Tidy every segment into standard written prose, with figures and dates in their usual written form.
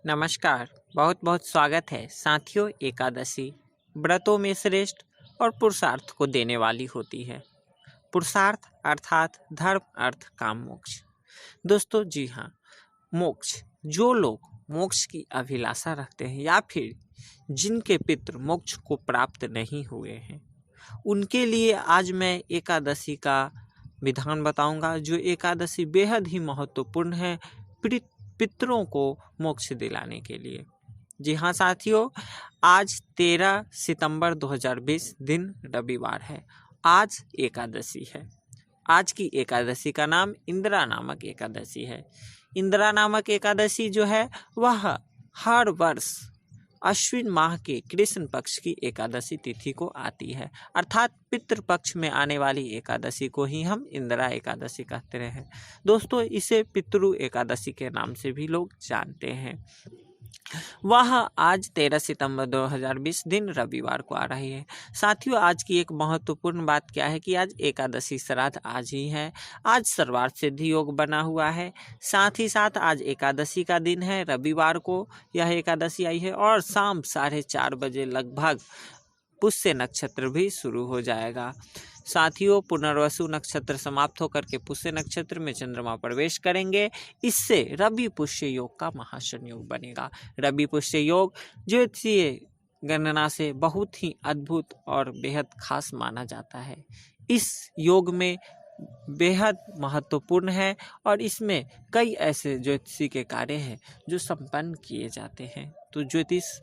नमस्कार। बहुत बहुत स्वागत है साथियों। एकादशी व्रतों में श्रेष्ठ और पुरुषार्थ को देने वाली होती है। पुरुषार्थ अर्थात धर्म अर्थ काम मोक्ष। दोस्तों जी हाँ, मोक्ष। जो लोग मोक्ष की अभिलाषा रखते हैं या फिर जिनके पितृ मोक्ष को प्राप्त नहीं हुए हैं, उनके लिए आज मैं एकादशी का विधान बताऊंगा। जो एकादशी बेहद ही महत्वपूर्ण है पितरों को मोक्ष दिलाने के लिए। जी हाँ साथियों, आज 13 सितंबर 2020 दिन रविवार है। आज एकादशी है। आज की एकादशी का नाम इंदिरा नामक एकादशी है। इंदिरा नामक एकादशी जो है वह हर वर्ष अश्विन माह के कृष्ण पक्ष की एकादशी तिथि को आती है, अर्थात पितृ पक्ष में आने वाली एकादशी को ही हम इंदिरा एकादशी कहते हैं। दोस्तों, इसे पितृ एकादशी के नाम से भी लोग जानते हैं। वह आज 13 सितंबर 2020 दिन रविवार को आ रही है। साथियों, आज की एक महत्वपूर्ण बात क्या है कि आज एकादशी श्राद्ध आज ही है। आज सर्वार्थ सिद्धि योग बना हुआ है। साथ ही साथ आज एकादशी का दिन है। रविवार को यह एकादशी आई है और शाम 4:30 बजे लगभग पुष्य नक्षत्र भी शुरू हो जाएगा। साथियों, पुनर्वसु नक्षत्र समाप्त होकर के पुष्य नक्षत्र में चंद्रमा प्रवेश करेंगे। इससे रवि पुष्य योग का महासंयोग बनेगा। रवि पुष्य योग ज्योतिषीय गणना से बहुत ही अद्भुत और बेहद खास माना जाता है। इस योग में बेहद महत्वपूर्ण है और इसमें कई ऐसे ज्योतिषी के कार्य हैं जो संपन्न किए जाते हैं। तो ज्योतिष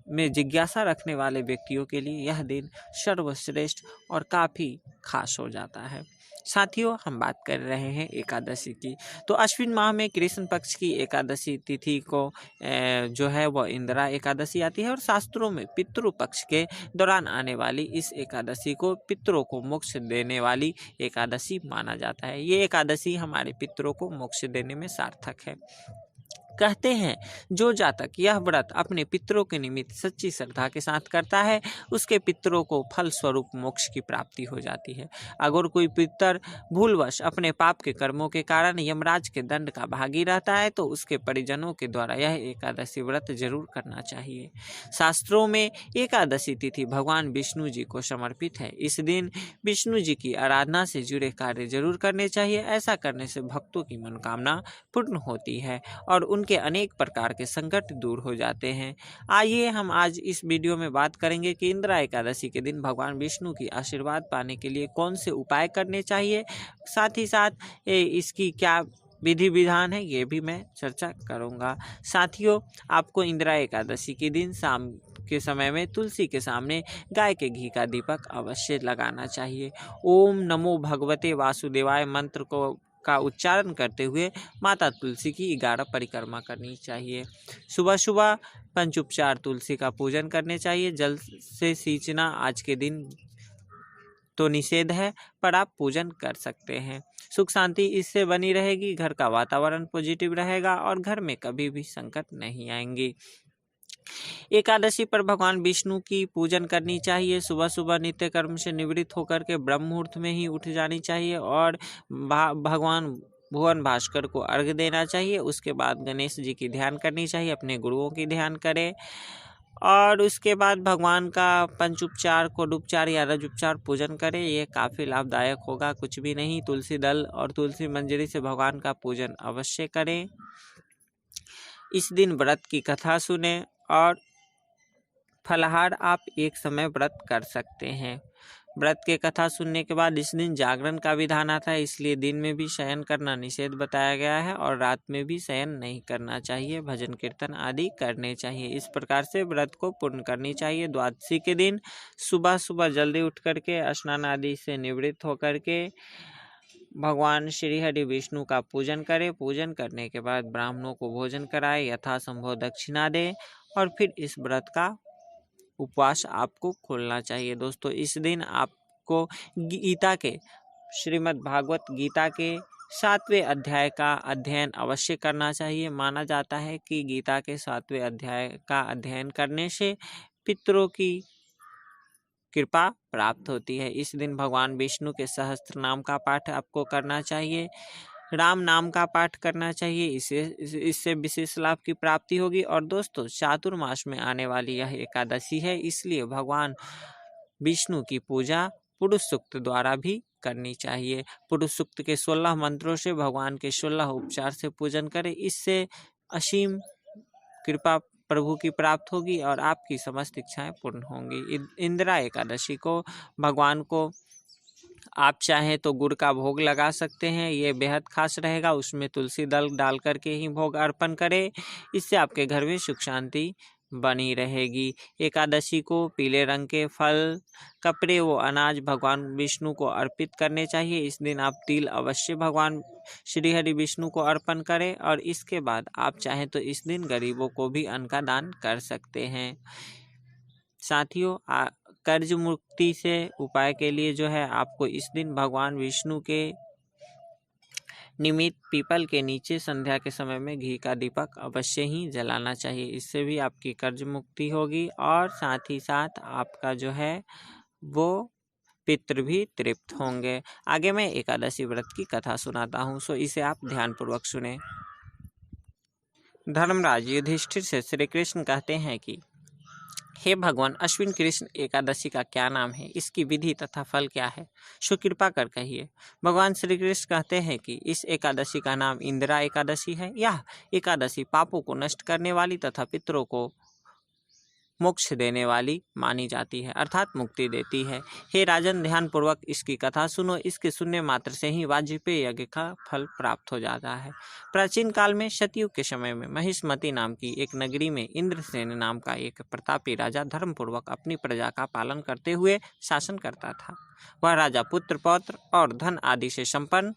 में जिज्ञासा रखने वाले व्यक्तियों के लिए यह दिन सर्वश्रेष्ठ और काफ़ी खास हो जाता है। साथियों, हम बात कर रहे हैं एकादशी की। तो अश्विन माह में कृष्ण पक्ष की एकादशी तिथि को जो है वह इंदिरा एकादशी आती है और शास्त्रों में पितृ पक्ष के दौरान आने वाली इस एकादशी को पितरों को मोक्ष देने वाली एकादशी माना जाता है। ये एकादशी हमारे पितरों को मोक्ष देने में सार्थक है। कहते हैं जो जातक यह व्रत अपने पितरों के निमित्त सच्ची श्रद्धा के साथ करता है, उसके पितरों को फल स्वरूप मोक्ष की प्राप्ति हो जाती है। अगर कोई पितर भूलवश अपने पाप के कर्मों के कारण यमराज के दंड का भागी रहता है तो उसके परिजनों के द्वारा यह एकादशी व्रत जरूर करना चाहिए। शास्त्रों में एकादशी तिथि भगवान विष्णु जी को समर्पित है। इस दिन विष्णु जी की आराधना से जुड़े कार्य जरूर करने चाहिए। ऐसा करने से भक्तों की मनोकामना पूर्ण होती है और उनके अनेक प्रकार के संकट दूर हो जाते हैं। आइए हम आज इस वीडियो में बात करेंगे कि इंदिरा एकादशी के दिन भगवान विष्णु की आशीर्वाद पाने के लिए कौन से उपाय करने चाहिए, साथ ही साथ इसकी क्या विधि विधान है, ये भी मैं चर्चा करूंगा। साथियों, आपको इंदिरा एकादशी के दिन शाम के समय में तुलसी के सामने गाय के घी का दीपक अवश्य लगाना चाहिए। ओम नमो भगवते वासुदेवाय मंत्र का उच्चारण करते हुए माता तुलसी की 11 परिक्रमा करनी चाहिए। सुबह सुबह पंचोपचार तुलसी का पूजन करने चाहिए। जल से सींचना आज के दिन तो निषेध है, पर आप पूजन कर सकते हैं। सुख शांति इससे बनी रहेगी, घर का वातावरण पॉजिटिव रहेगा और घर में कभी भी संकट नहीं आएंगे। एकादशी पर भगवान विष्णु की पूजन करनी चाहिए। सुबह सुबह नित्य कर्म से निवृत्त होकर के ब्रह्म मुहूर्त में ही उठ जानी चाहिए और भगवान भुवन भास्कर को अर्घ्य देना चाहिए। उसके बाद गणेश जी की ध्यान करनी चाहिए, अपने गुरुओं की ध्यान करें और उसके बाद भगवान का पंचोपचार कोडोपचार या रजोपचार पूजन करें। ये काफ़ी लाभदायक होगा। कुछ भी नहीं, तुलसी दल और तुलसी मंजरी से भगवान का पूजन अवश्य करें। इस दिन व्रत की कथा सुने और फलाहार आप एक समय व्रत कर सकते हैं। व्रत के कथा सुनने के बाद इस दिन जागरण का विधान आता है, इसलिए दिन में भी शयन करना निषेध बताया गया है और रात में भी शयन नहीं करना चाहिए। भजन कीर्तन आदि करने चाहिए। इस प्रकार से व्रत को पूर्ण करनी चाहिए। द्वादशी के दिन सुबह सुबह जल्दी उठ करके स्नान आदि से निवृत्त होकर के भगवान श्री हरि विष्णु का पूजन करें। पूजन करने के बाद ब्राह्मणों को भोजन कराए, यथासंभव दक्षिणा दें और फिर इस व्रत का उपवास आपको खोलना चाहिए। दोस्तों, इस दिन आपको गीता के श्रीमद् भागवत गीता के 7वें अध्याय का अध्ययन अवश्य करना चाहिए। माना जाता है कि गीता के 7वें अध्याय का अध्ययन करने से पितरों की कृपा प्राप्त होती है। इस दिन भगवान विष्णु के सहस्त्र नाम का पाठ आपको करना चाहिए। राम नाम का पाठ करना चाहिए, इससे विशेष लाभ की प्राप्ति होगी। और दोस्तों, चातुर्मास में आने वाली यह एकादशी है, इसलिए भगवान विष्णु की पूजा पुरुष सूक्त द्वारा भी करनी चाहिए। पुरुष सूक्त के 16 मंत्रों से भगवान के 16 उपचार से पूजन करें, इससे असीम कृपा प्रभु की प्राप्त होगी और आपकी समस्त इच्छाएं पूर्ण होंगी। इंदिरा एकादशी को भगवान को आप चाहें तो गुड़ का भोग लगा सकते हैं, ये बेहद खास रहेगा। उसमें तुलसी दल डाल करके ही भोग अर्पण करें, इससे आपके घर में सुख शांति बनी रहेगी। एकादशी को पीले रंग के फल, कपड़े व अनाज भगवान विष्णु को अर्पित करने चाहिए। इस दिन आप तिल अवश्य भगवान श्री हरि विष्णु को अर्पण करें और इसके बाद आप चाहें तो इस दिन गरीबों को भी अन्न का दान कर सकते हैं। साथियों, कर्ज मुक्ति से उपाय के लिए जो है आपको इस दिन भगवान विष्णु के निमित्त पीपल के नीचे संध्या के समय में घी का दीपक अवश्य ही जलाना चाहिए। इससे भी आपकी कर्ज मुक्ति होगी और साथ ही साथ आपका जो है वो पितृ भी तृप्त होंगे। आगे मैं एकादशी व्रत की कथा सुनाता हूँ, सो इसे आप ध्यानपूर्वक सुने। धर्मराज युधिष्ठिर से श्री कृष्ण कहते हैं कि हे भगवान, अश्विन कृष्ण एकादशी का क्या नाम है, इसकी विधि तथा फल क्या है, सो कृपा कर कहिए। भगवान श्री कृष्ण कहते हैं कि इस एकादशी का नाम इंदिरा एकादशी है। यह एकादशी पापों को नष्ट करने वाली तथा पितरों को मोक्ष देने वाली मानी जाती है, अर्थात मुक्ति देती है। हे राजन, ध्यान पूर्वक इसकी कथा सुनो। इसके सुनने मात्र से ही वाजपेयी यज्ञ का फल प्राप्त हो जाता है। प्राचीन काल में सतयुग के समय में महिष्मती नाम की एक नगरी में इंद्रसेन नाम का एक प्रतापी राजा धर्मपूर्वक अपनी प्रजा का पालन करते हुए शासन करता था। वह राजा पुत्र पौत्र और धन आदि से संपन्न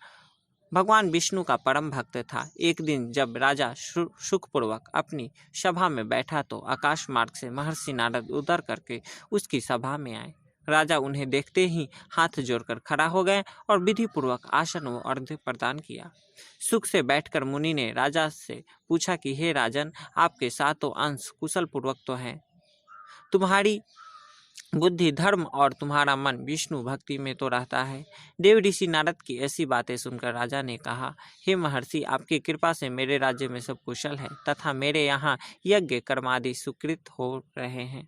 भगवान विष्णु का परम भक्त था। एक दिन जब राजा सुखपूर्वक अपनी सभा में बैठा तो आकाश मार्ग से महर्षि नारद उतर करके उसकी सभा में आए। राजा उन्हें देखते ही हाथ जोड़कर खड़ा हो गए और विधि पूर्वक आसन व अर्घ्य प्रदान किया। सुख से बैठकर मुनि ने राजा से पूछा कि हे राजन, आपके सातों अंश कुशल पूर्वक तो हैं, तुम्हारी बुद्धि धर्म और तुम्हारा मन विष्णु भक्ति में तो रहता है। देव ऋषि नारद की ऐसी बातें सुनकर राजा ने कहा, हे महर्षि, आपकी कृपा से मेरे राज्य में सब कुशल है तथा मेरे यहाँ यज्ञ कर्मादि सुकृत हो रहे हैं।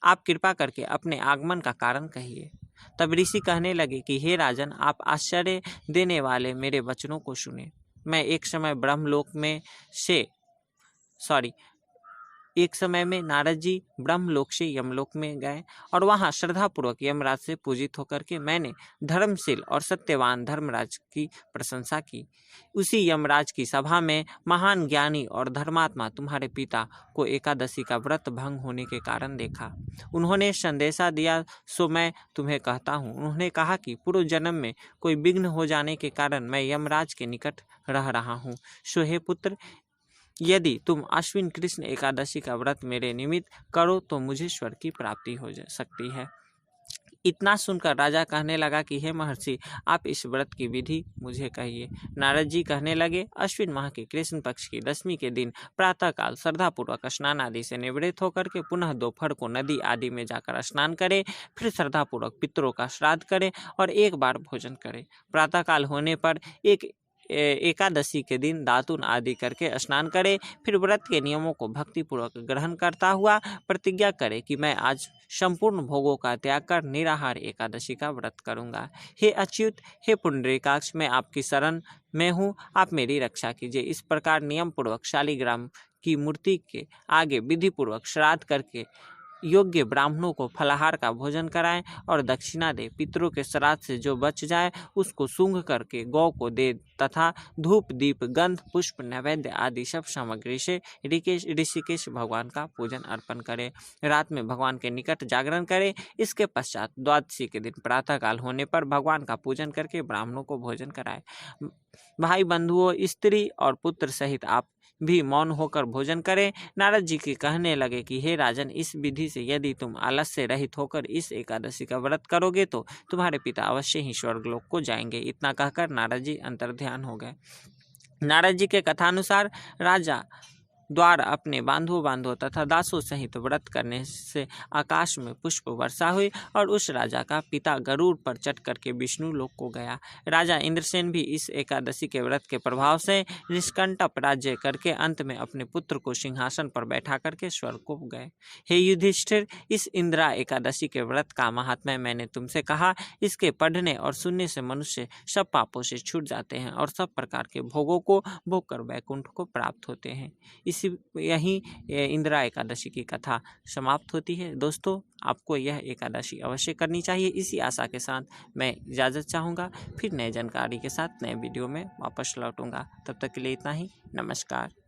आप कृपा करके अपने आगमन का कारण कहिए। तब ऋषि कहने लगे कि हे राजन, आप आश्चर्य देने वाले मेरे वचनों को सुने। मैं एक समय में नारद जी ब्रह्मलोक से यमलोक में गए और वहां श्रद्धापूर्वक यमराज से पूजित होकर के मैंने धर्मशील और सत्यवान धर्मराज की प्रशंसा की। उसी यमराज की सभा में महान ज्ञानी और धर्मात्मा तुम्हारे पिता को एकादशी का व्रत भंग होने के कारण देखा। उन्होंने संदेशा दिया, सो मैं तुम्हें कहता हूँ। उन्होंने कहा कि पूर्व जन्म में कोई विघ्न हो जाने के कारण मैं यमराज के निकट रह रहा हूँ। सो हे पुत्र, यदि तुम अश्विन कृष्ण एकादशी का व्रत मेरे निमित्त करो तो मुझे स्वर्ग की प्राप्ति हो सकती है। इतना सुनकर राजा कहने लगा कि हे महर्षि, आप इस व्रत की विधि मुझे कहिए। नारद जी कहने लगे, अश्विन माह के कृष्ण पक्ष की दशमी के दिन प्रातःकाल श्रद्धापूर्वक स्नान आदि से निवृत्त होकर के पुनः दोपहर को नदी आदि में जाकर स्नान करें, फिर श्रद्धापूर्वक पितरों का श्राद्ध करें और एक बार भोजन करें। प्रातःकाल होने पर एकादशी के दिन दातुन आदि करके स्नान करे, फिर व्रत के नियमों को भक्तिपूर्वक ग्रहण करता हुआ प्रतिज्ञा करे कि मैं आज संपूर्ण भोगों का त्याग कर निराहार एकादशी का व्रत करूंगा। हे अच्युत, हे पुंडरीकाक्ष, मैं आपकी शरण में हूँ, आप मेरी रक्षा कीजिए। इस प्रकार नियम पूर्वक शालिग्राम की मूर्ति के आगे विधि पूर्वक श्राद्ध करके योग्य ब्राह्मणों को फलाहार का भोजन कराएं और दक्षिणा दे। पितरों के श्राद्ध से जो बच जाए उसको सूंघ करके गौ को दे तथा धूप दीप गंध पुष्प नैवेद्य आदि सब सामग्री से ऋषिकेश भगवान का पूजन अर्पण करें। रात में भगवान के निकट जागरण करें। इसके पश्चात द्वादशी के दिन प्रातःकाल होने पर भगवान का पूजन करके ब्राह्मणों को भोजन कराए। भाई बंधुओं, स्त्री और पुत्र सहित आप भी मौन होकर भोजन करें। नारद जी के कहने लगे कि हे राजन, इस विधि से यदि तुम आलस्य रहित होकर इस एकादशी का व्रत करोगे तो तुम्हारे पिता अवश्य ही स्वर्गलोक को जाएंगे। इतना कहकर नारद जी अंतर्ध्यान हो गए। नारद जी के कथानुसार राजा द्वारा अपने बांधवों तथा दासों सहित व्रत करने से आकाश में पुष्प वर्षा हुई और उस राजा का पिता गरुड़ पर चढ़ करके विष्णु लोक को गया। राजा इंद्रसेन भी इस एकादशी के व्रत के प्रभाव से निष्कंटक राज्य करके अंत में अपने पुत्र को सिंहासन पर बैठा करके स्वर्ग को गए। हे युधिष्ठिर, इस इंदिरा एकादशी के व्रत का महात्म्य मैंने तुमसे कहा। इसके पढ़ने और सुनने से मनुष्य सब पापों से छूट जाते हैं और सब प्रकार के भोगों को भोग कर वैकुंठ को प्राप्त होते हैं। इसी यही इंदिरा एकादशी की कथा समाप्त होती है। दोस्तों, आपको यह एकादशी अवश्य करनी चाहिए। इसी आशा के साथ मैं इजाज़त चाहूँगा। फिर नए जानकारी के साथ नए वीडियो में वापस लौटूंगा। तब तक के लिए इतना ही। नमस्कार।